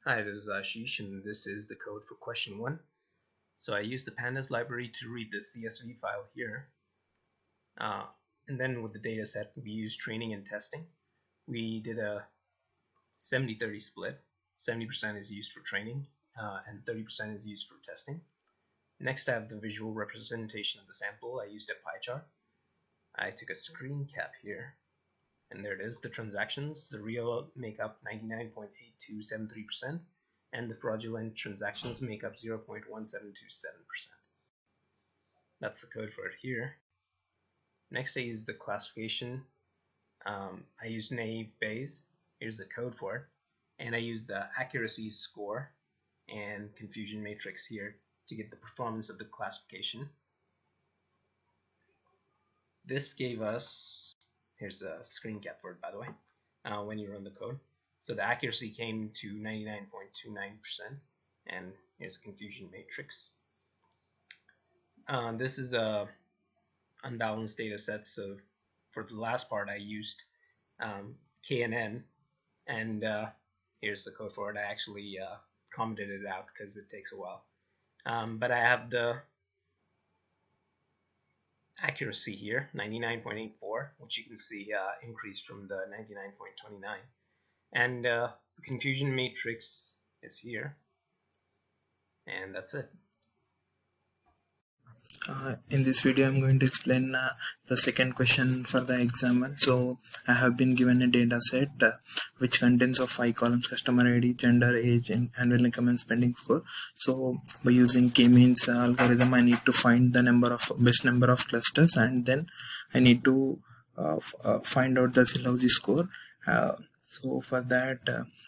Hi, this is Ashish, and this is the code for question 1. So I used the pandas library to read the CSV file here. Uh, and then with the data set, we used training and testing. We did a 70-30 split. 70% is used for training, and 30% is used for testing. Next, I have the visual representation of the sample. I used a pie chart. I took a screen cap here, and there it is. The transactions, the real make up 99.8273%, and the fraudulent transactions make up 0.1727%. That's the code for it here. Next, I use the classification. I use naive Bayes. Here's the code for it. And I use the accuracy score and confusion matrix here to get the performance of the classification. This gave us, here's a screen cap for it, by the way, when you run the code. So the accuracy came to 99.29%, and here's a confusion matrix. This is a unbalanced data set, so for the last part I used KNN, and here's the code for it. I actually commented it out because it takes a while. But I have the accuracy here, 99.84, which you can see increased from the 99.29. And the confusion matrix is here, and that's it. In this video I'm going to explain the second question for the examiner. So I have been given a data set which contains of 5 columns: customer ID, gender, age, and annual income and spending score. So by using k-means algorithm, I need to find the best number of clusters, and then I need to find out the Silhouette score. So for that,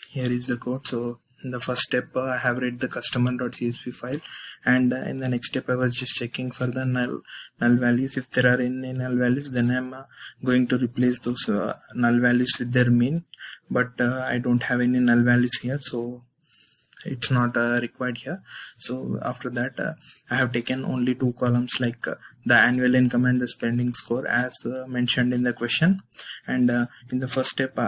here is the code. So in the first step, I have read the customer.csv file, and in the next step I was just checking for the null values. If there are any null values, then I'm going to replace those null values with their mean, but I don't have any null values here, so it's not required here. So after that, I have taken only 2 columns, like the annual income and the spending score, as mentioned in the question. And in the first step,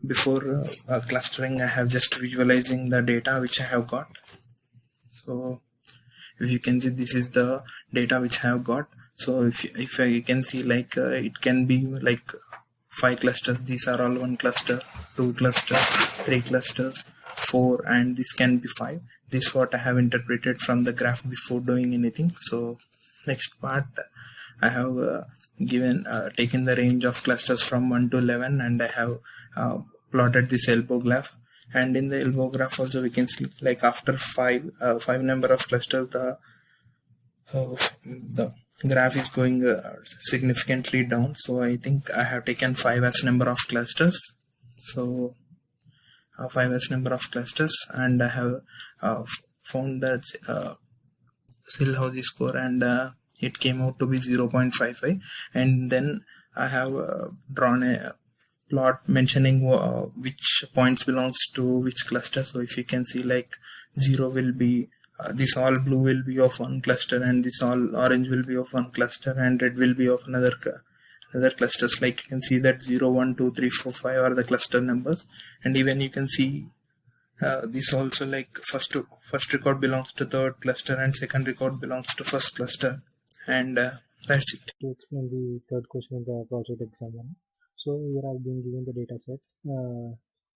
before clustering, I have just visualizing the data which I have got. So if you can see, this is the data which I have got. So if I can see, like it can be like 5 clusters. These are all 1 cluster, 2 clusters, 3 clusters, 4, and this can be 5. This is what I have interpreted from the graph before doing anything. So next part, I have taken the range of clusters from 1 to 11, and I have plotted this elbow graph. And in the elbow graph also we can see, like after 5 number of clusters, the graph is going significantly down. So I think I have taken 5 as number of clusters. So 5 as number of clusters, and I have found that Silhouette score, and it came out to be 0.55. And then I have drawn a plot mentioning which points belongs to which cluster. So if you can see, like 0 will be this all blue will be of 1 cluster, and this all orange will be of 1 cluster, and red will be of another clusters. Like you can see that 0, 1, 2, 3, 4, 5 are the cluster numbers. And even you can see this also, like first record belongs to third cluster, and second record belongs to first cluster. And that's it. To explain the third question in the project exam one. So here I've been given the data set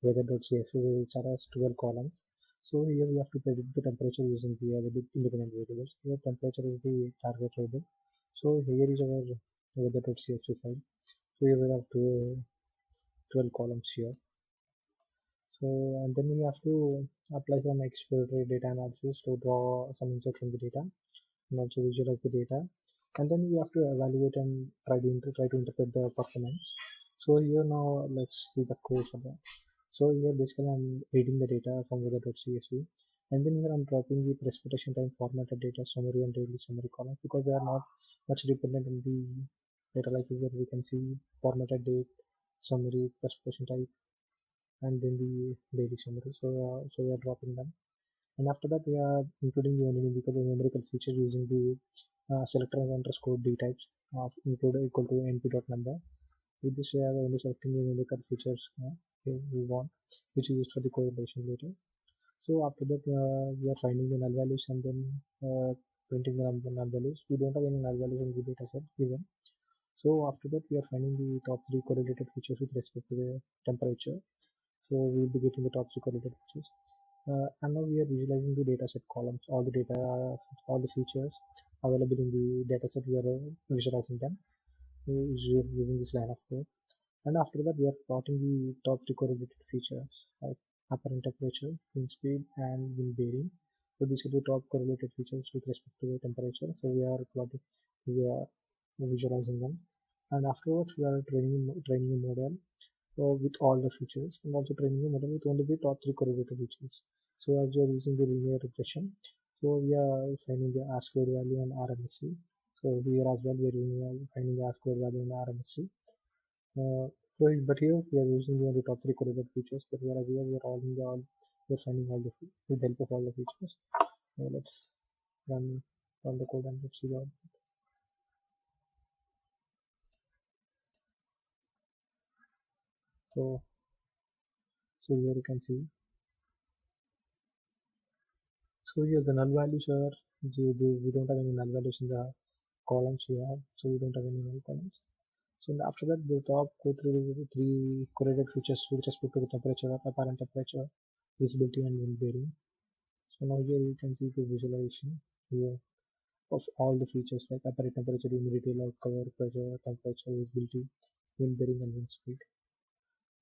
weather.csv, which are as 12 columns. So here we have to predict the temperature using the independent variables. Here temperature is the target variable. So here is our weather.csv file. So here we have 12 columns here. So and then we have to apply some exploratory data analysis to draw some insight from the data, and also visualize the data, and then we have to evaluate and try to interpret the performance. So here now let's see the code for that. So here basically I'm reading the data from weather.csv, and then here I'm dropping the precipitation time formatted data summary and daily summary columns, because they are not much dependent on the data. Like here we can see formatted date, summary, precipitation type, and then the daily summary. So we are dropping them, and after that we are including the numerical feature using the selector underscore d types of include equal to np.number. With this we are only selecting the numerical features we want, which is used for the correlation later. So after that, we are finding the null values and then printing the null values. We don't have any null values in the data set given. So after that, we are finding the top 3 correlated features with respect to the temperature. So we will be getting the top 3 correlated features. And now we are visualizing the dataset columns, all the data, all the features available in the dataset. We are visualizing them using this line of code. And after that, we are plotting the top 3 correlated features like apparent temperature, wind speed, and wind bearing. So these are the top correlated features with respect to the temperature. So we are visualizing them. And afterwards, we are training a model with all the features, and also training a model with only the top 3 correlated features. So as we are using the linear regression, so we are finding the R-squared value and RMSE. So here as well we are finding the R-squared value and RMSE. But here we are using the top 3 correlated features, but whereas here we are finding all the with the help of all the features. Let's run the code and let's see the output. So here you can see. So here the null values are we don't have any null values in the columns we have, so we don't have any null columns. So after that, the top three correlated features with respect to the temperature, apparent temperature, visibility, and wind bearing. So now here you can see the visualization here of all the features like apparent temperature, humidity, light cover, pressure, temperature, visibility, wind bearing, and wind speed.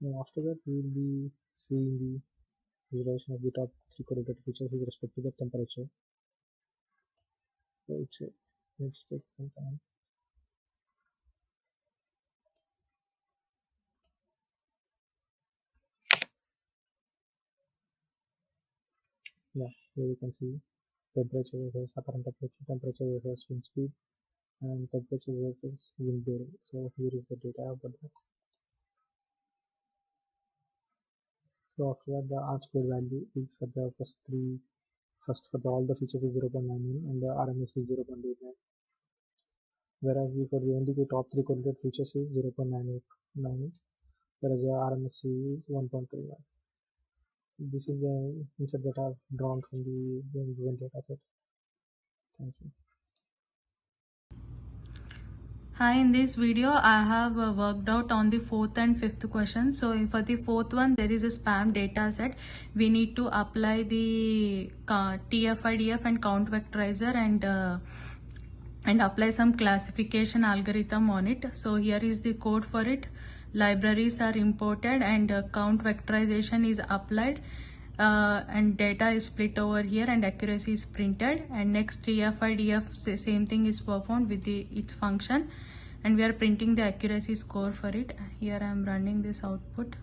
Now after that, we will be seeing the visualization of the top 3 correlated features with respect to the temperature. So let's take some time. Yeah, here you can see temperature versus apparent temperature versus wind speed, and temperature versus wind bearing. So here is the data about that. So after that, the R-squared value is for the first for all the features is 0.99 and the RMS is 0.89. Whereas for the only the top 3 correlated features is 0.98, whereas the RMS is 1.39. This is the insert that I've drawn from the given data set. Thank you. Hi, in this video I have worked out on the 4th and 5th question. So for the 4th one, there is a spam data set. We need to apply the TF-IDF and count vectorizer and apply some classification algorithm on it. So here is the code for it. Libraries are imported and count vectorization is applied. And data is split over here and accuracy is printed, and next TF-IDF same thing is performed with its function, and we are printing the accuracy score for it. Here I am running this output.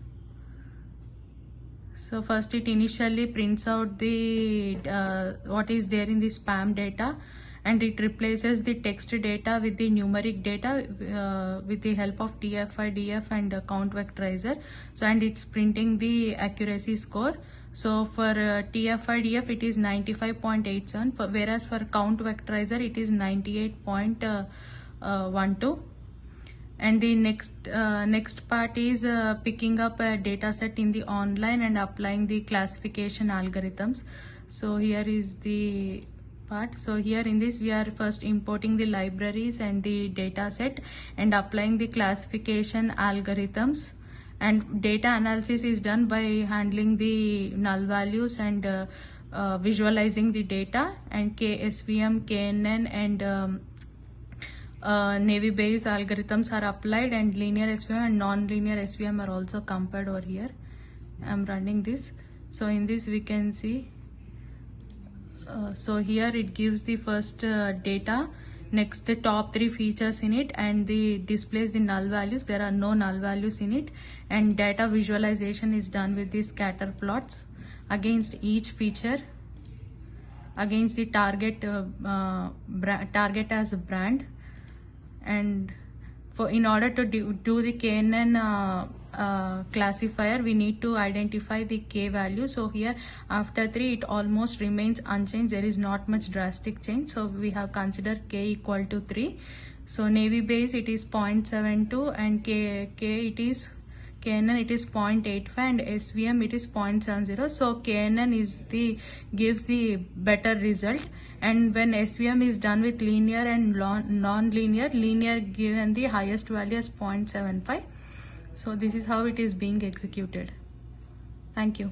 So first it initially prints out the what is there in the spam data, and it replaces the text data with the numeric data with the help of TF-IDF and count vectorizer. So and it's printing the accuracy score. So for TF-IDF it is 95.87, whereas for count vectorizer it is 98.12. And the next part is picking up a data set in the online and applying the classification algorithms. So here is the part. So here in this we are first importing the libraries and the data set and applying the classification algorithms, and data analysis is done by handling the null values and visualizing the data, and KSVM, KNN and Navy Bayes algorithms are applied, and linear SVM and non-linear SVM are also compared over here. I'm running this. So in this we can see, so here it gives the first data, next the top 3 features in it, and the displays the null values. There are no null values in it, and data visualization is done with the scatter plots against each feature, against the target as a brand. And in order to do the KNN classifier, we need to identify the K value. So here after 3 it almost remains unchanged, there is not much drastic change, so we have considered K equal to 3. So Navy Bayes it is 0.72 and K KNN it is 0.85 and SVM it is 0.70. So KNN gives the better result, and when SVM is done with linear and non-linear, linear given the highest value as 0.75. So this is how it is being executed. Thank you.